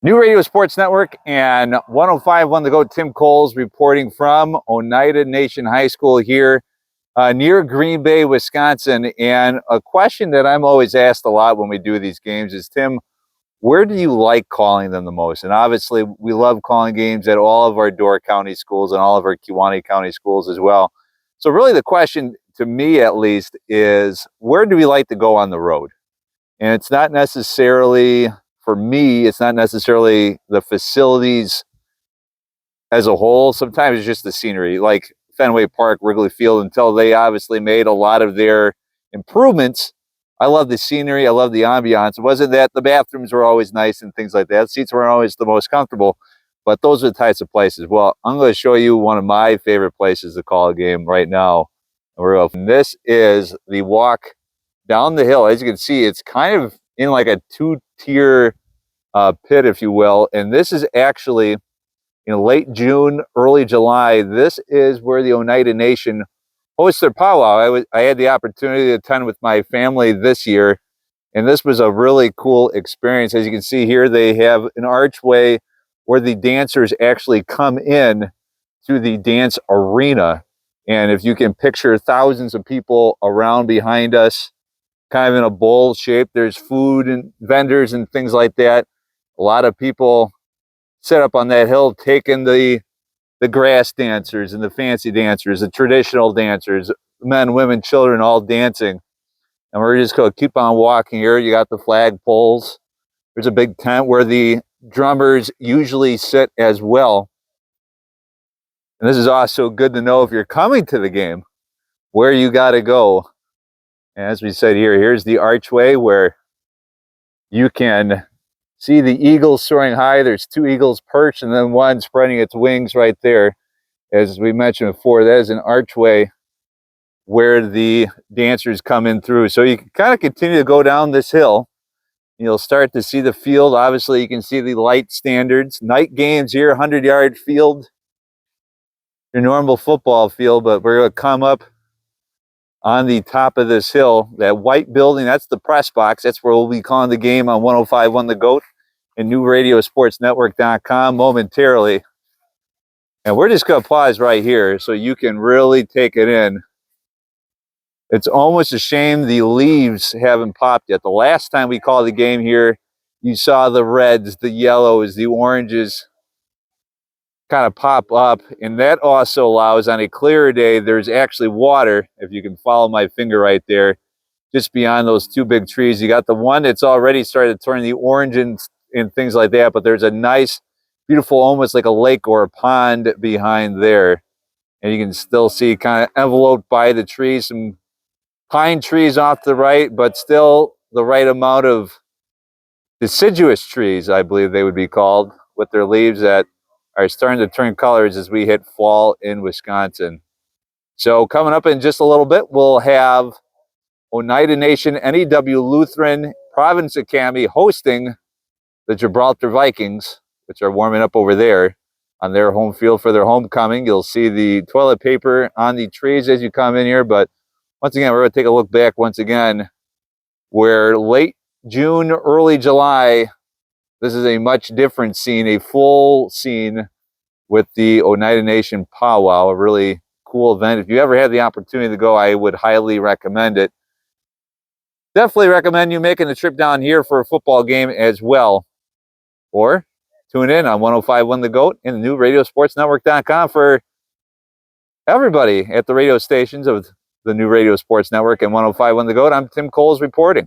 New Radio Sports Network and 105.1 The Goat. Tim Coles reporting from Oneida Nation High School here near Green Bay, Wisconsin. And a question that I'm always asked a lot when we do these games is, Tim, where do you like calling them the most? And obviously, we love calling games at all of our Door County schools and all of our Kewaunee County schools as well. So really the question, to me at least, is where do we like to go on the road? And it's not necessarily, for me, it's not necessarily the facilities as a whole. Sometimes it's just the scenery, like Fenway Park, Wrigley Field, until they obviously made a lot of their improvements. I love the scenery. I love the ambiance. It wasn't that the bathrooms were always nice and things like that. Seats weren't always the most comfortable, but those are the types of places. Well, I'm going to show you one of my favorite places to call a game right now. This is the walk down the hill. As you can see, it's kind of in like a two-tier pit, if you will. And this is actually in late June, early July. This is where the Oneida Nation hosts their powwow. I had the opportunity to attend with my family this year, and this was a really cool experience. As you can see here, they have an archway where the dancers actually come in to the dance arena. And if you can picture thousands of people around behind us, kind of in a bowl shape. There's food and vendors and things like that. A lot of people set up on that hill, taking the grass dancers and the fancy dancers, the traditional dancers, men, women, children, all dancing. And we're just going to keep on walking here. You got the flag poles. There's a big tent where the drummers usually sit as well. And this is also good to know if you're coming to the game, where you got to go. As we said here, here's the archway where you can see the eagles soaring high. There's two eagles perched and then one spreading its wings right there. As we mentioned before, that is an archway where the dancers come in through. So you can kind of continue to go down this hill. You'll start to see the field. Obviously, you can see the light standards. Night games here, 100-yard field, your normal football field, but we're going to come up on the top of this hill. That white building, that's the press box. That's where we'll be calling the game on 105.1 The Goat and NewRadioSportsNetwork.com momentarily. And we're just going to pause right here so you can really take it in. It's almost a shame the leaves haven't popped yet. The last time we called the game here, you saw the reds, the yellows, the oranges kind of pop up, and that also allows, on a clearer day, there's actually water, if you can follow my finger right there, just beyond those two big trees. You got the one that's already started to turn the orange and things like that, but there's a nice, beautiful, almost like a lake or a pond behind there. And you can still see kind of enveloped by the trees, some pine trees off the right, but still the right amount of deciduous trees, I believe they would be called, with their leaves that are starting to turn colors as we hit fall in Wisconsin. So coming up in just a little bit, we'll have Oneida Nation, NEW Lutheran, Providence Academy hosting the Gibraltar Vikings, which are warming up over there on their home field for their homecoming. You'll see the toilet paper on the trees as you come in here. But once again, we're going to take a look back once again, where late June, early July, this is a much different scene, a full scene with the Oneida Nation powwow, a really cool event. If you ever had the opportunity to go, I would highly recommend it. Definitely recommend you making the trip down here for a football game as well. Or tune in on 105.1 The Goat and the NewRadioSportsNetwork.com for everybody at the radio stations of the New Radio Sports Network and 105.1 The Goat. I'm Tim Coles reporting.